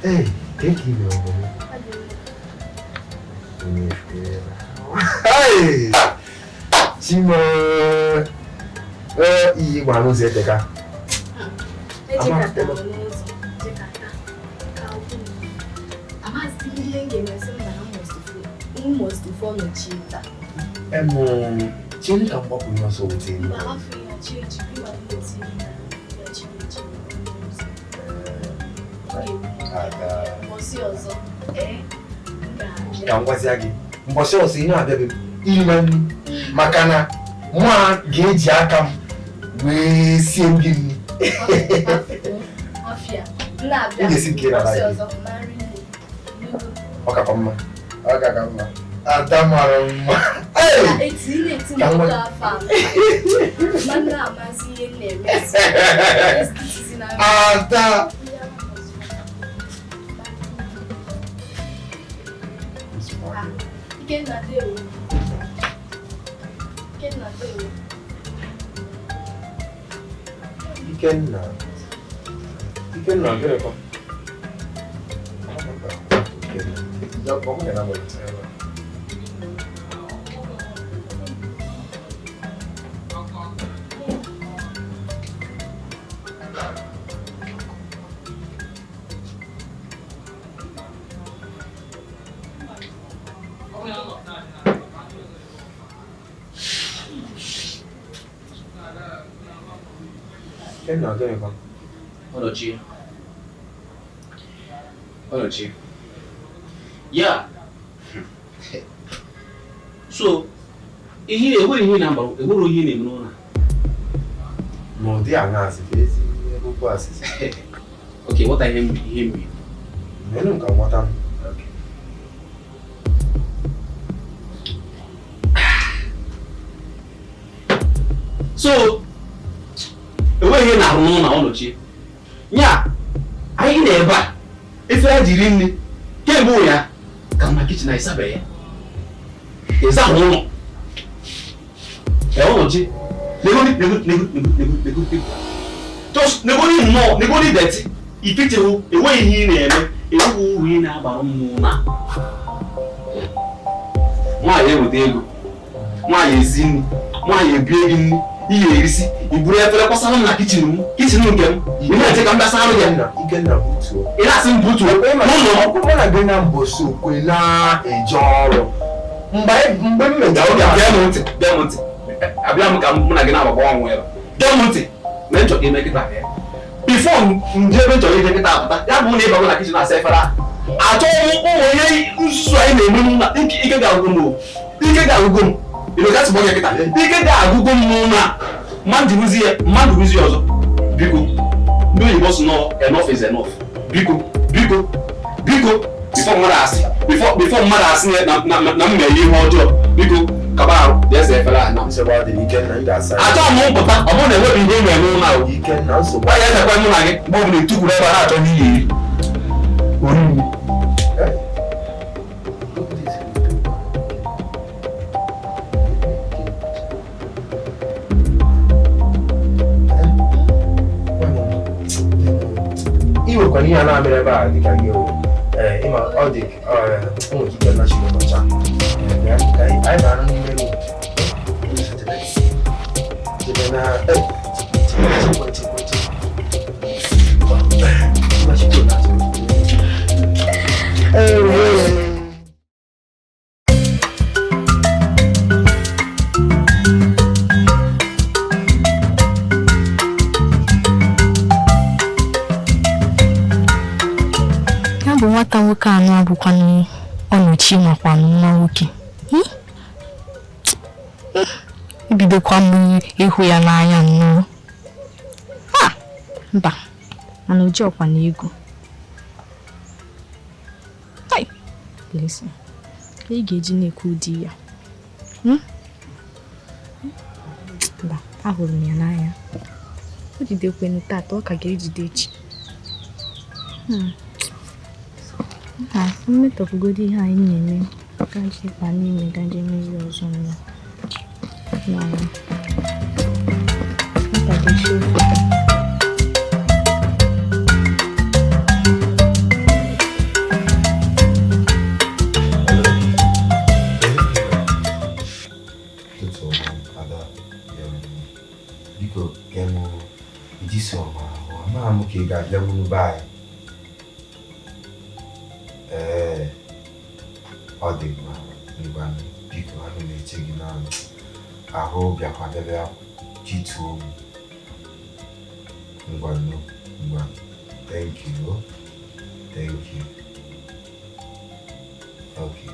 Hey, thank you, Hey! Chima! I want to say, Teka. Makana mwa geji aka we siengi afia na bia ngesikira la okapamma adamarama etini ka fa manna amasi ene ada Kenna deu. Kenna deu ko. Ya ko mo na mo tsaya. Kenna deu ko. Onochi. Yeah. So, ihe number, ihe na-eme n'ụlọ. No, they are not asses. Okay, what I hear me. Menu ka wata. Okay. So, ihe na-arụ n'ụlọ Onochi. Nya, anyị na-ebe a. Ife ya jiri nne. Kemgbe ya ka na kitchen na isabe ya. Eza ụlọ. Onochi. Nego. Just nego dirty. Ifitewu enweghị ihe ị na-eme, ewu uru ị na-agbara mmụọ na. Nwaanyị eweta ego. Nwaanyị ezi nri. Nwaanyị ebie gị nri. Ihe erisi. Iburu efere kwasara m na kitchen m. Kitchen nke m. Ị na-eche ka m gbasa arụ ya nna. Ikenna butuo. Ị na-asị m butuo. N'ụlọ ọkụ na gị na mbosi okwe na-eje ọrụ. Mgbe m mejọ gee m ntị. Abịa m ka mụ na gị na-agbagba ọnwụ ya. Gee m ntị. Na nchọ ka eme kịta ya. Before nje ebe chọrọ ije kịta apụta, ya bụ na ịbago na kitchen asa efere a. Achọghị m onye nsusu anyị na-eme n'ụlọ. Ike ga-agụgụ m. Ịlụgasị bụ onye kịta. Ike ga-agụgụ m n'ụlọ. Mmadụ rụzi ọzọ. Biko. Ndị oyibo sị nọ enough is enough. Biko. Before mmadụ asị na m mere ihe ọjọọ. Biko. Kaba ahụ, dese efere a na nsogbu dị Ikenna ị ga-asa. Achọ m mpụta, ọ bụrụ na enweghị ihe mere n'ụlọ ahụ. Ikenna nsogbu. Nwaanyị ezekwe mụ na gị mgbe ọ bụla etukwuru ebe a na-achọ n'ihi eri. Oriri. Iwekwana ihe a na-amịrị ebe a dịka gị ịma ọ dị ụmụ Ikenna chiri ụbọchị a. Anyị na-arụ n'ime elu. Ya bụ nwata nwoke anọ abụkwanụ Onochi makwa nwa nwoke. Ebidokwa m ịhụ ya n'anya nnọọ. Mba, mana oji ọkwa na ego. Listen, ka ị ga-eji na-ekwu ụdị ya. Mba, ahụrụ m ya n'anya. O jidekwenụ tata, ọ ka ga-ejide echi. Mmetọpụgodo ihe anyị na-eme ka jikwa n'ime gaje mmezi ọzọ nọ. Nwata ga-esi ofe taa. Biko emu ijisi ọma ama m ka ị ga-abịa nwunu be anyị. Ọ dị mma ngwa biko ana m eche gị na ahụ bịakwadebe jituo m ngwa thank you okay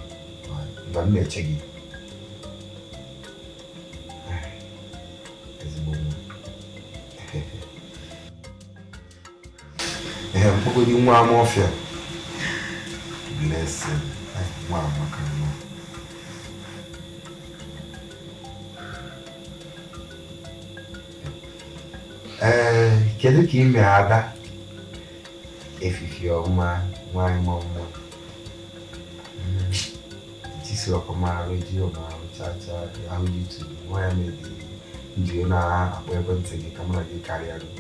ngwa m na-eche gị ezigbo nwa mpogodi nwa amofia blessing nwa amaka nwa kedu ka ime ada efifi ọma nwanyị mọmọ jisi ọkọma redio ma chacha ahụ YouTube nwanyị medi nji na-akpọ ekwentị gị ka mara gị karịa gị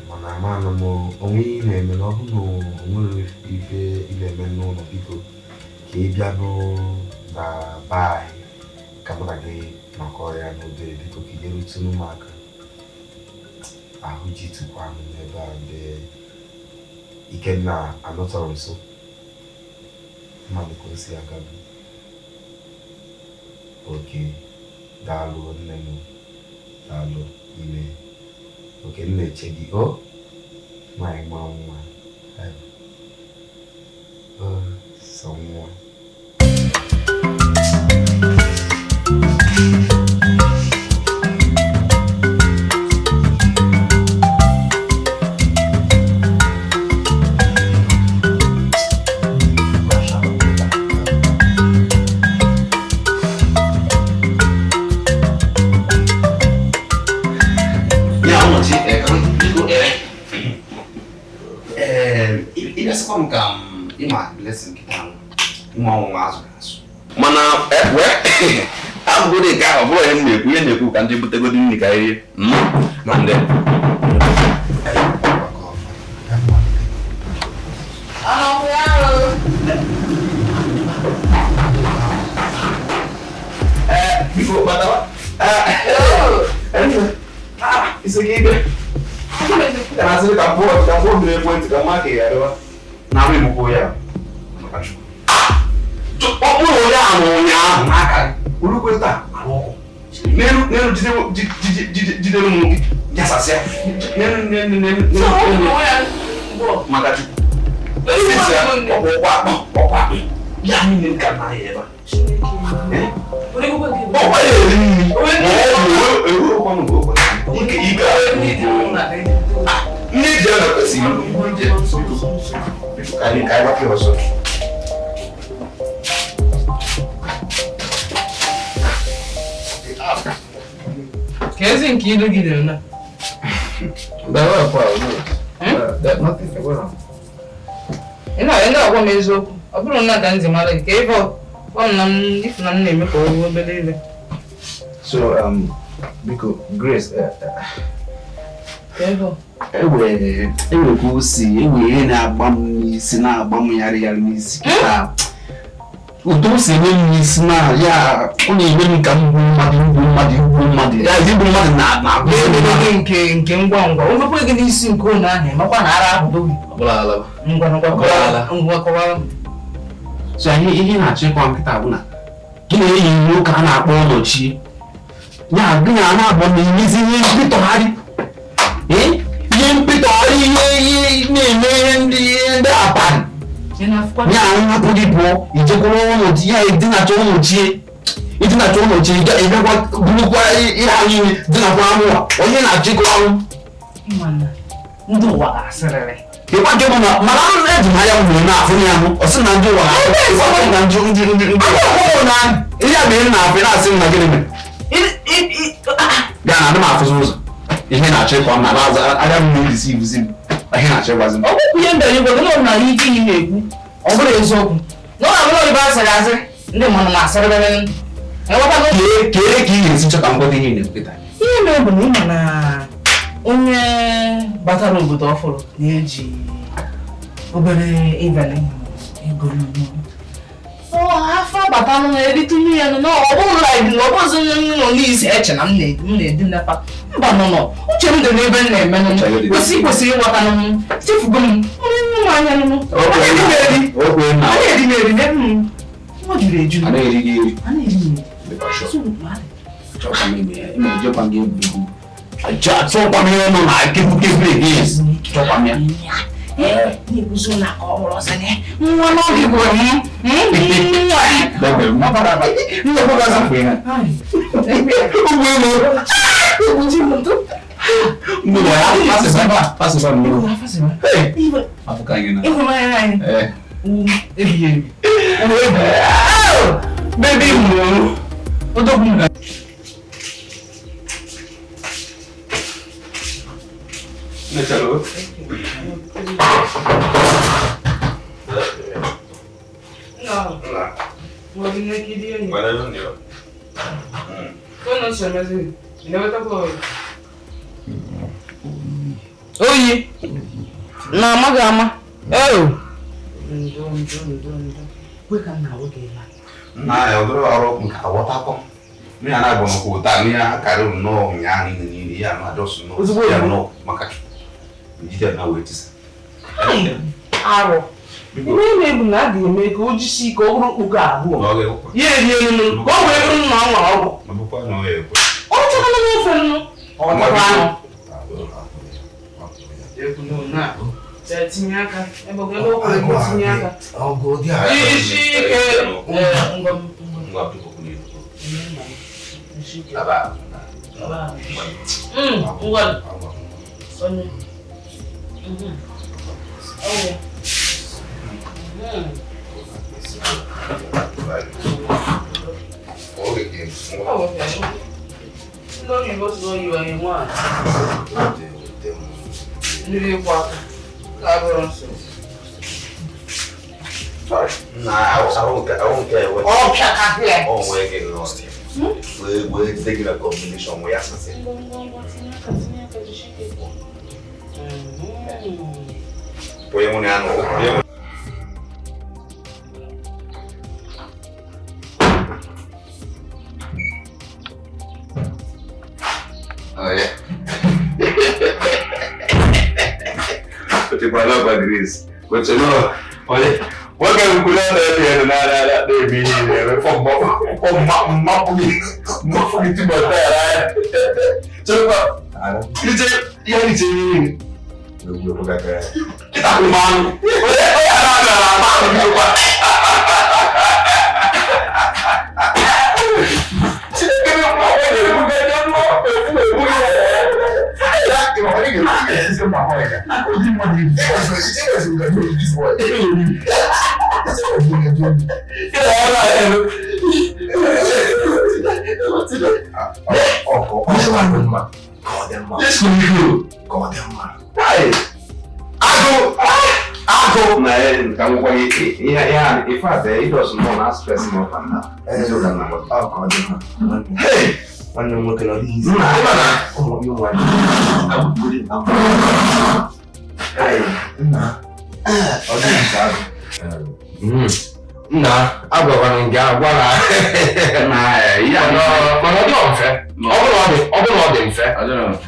mana amanụ m onwe ihe na-eme na ọ bụ na onwere ife na-eme n'ụlọ biko ka ị bịa na baị ka mara gị nọkọ ya n'obere biko ka ị nyere ụmụaka ahụ ji tukwa m n'ebe a mgbe Ikenna anọtọrọ nso mmadụ ka o si aga m oke daalụ nne m daalụ ime oke m na-eche gị o nwanyị nwa nwa sọ nwa blessing kita mau masuk mana aku boleh kah boleh yang dia kan dia betul betul ni kaya mande biko batawa isso aqui karena saya kampung dia poin sekarang ke ya doa nabi buku ya ọmọ ya àwọn ya aka olùkọ́ ìta àwọn ọkọ̀ nínú jíde ló mú jásàsíá nínú magaju sísẹ ọ̀pọ̀ àpọ̀ yá mi ní ká náà yẹ bá ọ̀pọ̀ yẹ rí mi èrò ọkọ̀ nù ọkọ̀ ìgbà ní ìdí ọ̀nà pẹ̀sì ní káyí wá kí ọ̀sọ̀ Kezi nke ilu gidere na. Dawa kwa that nothing wrong. Ina agwa m eziokwu. Ọ bụrụ na ka nzi mara gị ka ife ọ na m ifu na m na-eme ka ọrụ obere ile. So biko Grace ewe ka o si ewe ihe na-agba m n'isi na-agba m yarịyarị n'isi kịta udo si eme m n'isi na ya ọ na-eme m ka m igbu mmadụ ya igbu mmadụ na-agba gị nke ngwa ngwa o mepụrụ gị n'isi nke ụlọ ahụ makwa na ara ahụdo gị ngwa kọwara so ihe na-achọ ịkwa nkịta bụ na gị na-eyi nwoke a na-akpọ ọnọchi ya gị na-abụ na imezi ihe mpịtọgharị ihe mpịtọgharị ihe na-eme ihe ndị abalị ya ahapụ gị pụọ ijekwara ọnọchi ya idinacha ọnọchie ịbịakwa bụrụkwa ihe anyị dinakwa anụwa onye na-achọ ịkọ ahụ ndị ụwa ga-asịrịrị ịkwa nke bụ na mana eji m anya nwere na-afụ ya ahụ ọ sị na ndị ụwa ihe a mere na-afụ na-asị m na gịnị mere gaa na adị m afụzi ụzọ ihe na-achọ ịkọ m na anya m na-erisi ibuzi m ihe na-achọ ịgwazi m ọgwụkwụ ihe ndere igwe gị na ike iyi na-ekwu ọ bụrụ eziokwu na ọ na-abụrụ oyibo asịrị asị ndị mmadụ na-asịrịrị kee ka ị ga-esi chọta ngwọta ihe na-ekweta ihe mere bụ na ị ma na onye batara obodo ọhụrụ na-eji obere ịbanye ego afọ batanụ na-erite ihe ya na ọ bụrụ na ọbụzi nọ n'isi eche na m na-edinata mba nọ uche m dị n'ebe m na-eme kwesịrị ịghọta m chefugo m nwa anya eri n'ebe m nwa juru eju na-ebuzo na ka ọ bụrụ ọzọ gị nwa n'oge bụ oyi na amaghị ama na ọdụrụ ọrụ nke aghọtakọ n'ihi na agba maka ụta n'ihe ha karịrị nnọọ ụnyaahụ ihe niile ya na adọsụ nnọọ maka jide na wee tisa arụ ime bụ na a ga-eme ka o jisi ike ọ bụrụ okpuko abụọ ya erie nnu ka ọ wee bụrụ nna ọ nwere ọgwụ ọ chọrọ n'ofe nnu ọ anụ tinye aka ebe ọ ga-ebe tinye aka isi ike we're taking a combination where oh yeah. But if I love Greece, but you know, what can we put on there? That they be here for muffin to my so, you say, you we'll put that man. In fact, he doesn't know how stressing up and that. Hey! When you're looking at these, oh, you want I would put it down. Hey, nah, I'm going to get one. Nah, yeah, no, but I don't fair. I don't know.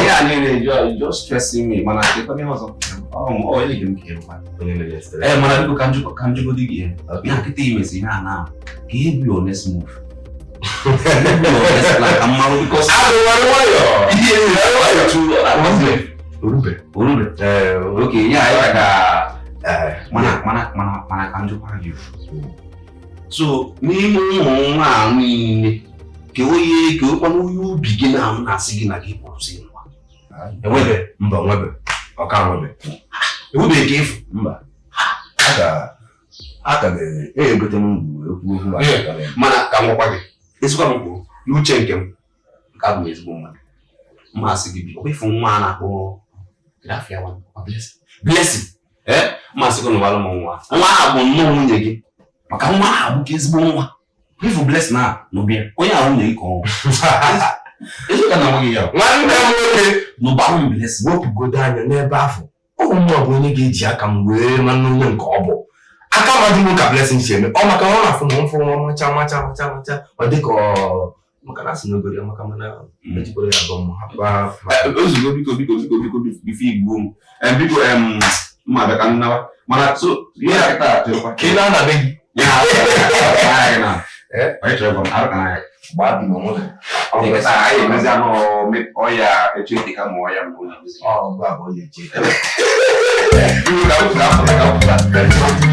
Yeah, you're just stressing me. Man, I take me also. Oh, you can kill one. Hey, man, I look at you go again. Yeah, get the message now. Give you honest move. Like I'm out because I don't want to. Okay, yeah, mana kanju pagi. So ni mo ni ke panu you begin am na sigi na ke posi nwa. Webe mba webe. Oka webe. Webe ke mba. Aka be gote mu mana ka mo pagi. Ezigbo m n'uche nke m ka bụ ezigbo mmadụ mmasị gị bi ọ bụ ifu nwa na-akpọ grafia one blessing mmasị gị n'ụwalụ m nwa a bụ nnọọ nwunye gị maka nwa a bụ ka ezigbo nwa ifu blessing na n'obi onye ahụ nwunye gị ka ọ Ezi ka na nwoke ya. Nwanne m nwoke N'ụba ahụ bless. wepụgodo anya n'ebe afọ. Ụmụ ọ bụ onye ga-eji aka m wee manụ onye nke ọ bụ. Aka madị m ka blessing si eme. Ọ maka ọ na-afụ m mfụ macha. Ọ dị ka maka na asị n'ogori ya maka mana ejikwara ya agụ m hapa. Ozugbo biko bifo igbo m. Biko mma bịa ka m nawa. Mana so ihe a kịta chịrịkwa. Ka ị na-anabe gị. Ya na. Onye chọrọ ịgwa m arụ ka na ya. Gbaa bi n'onwe. Ịkịta anyị emezi anụ ọya echeti ka ma ọya mbụ na-emezi. Ọ bụ abụọ ya eche. Iwu ka m ga-apụta.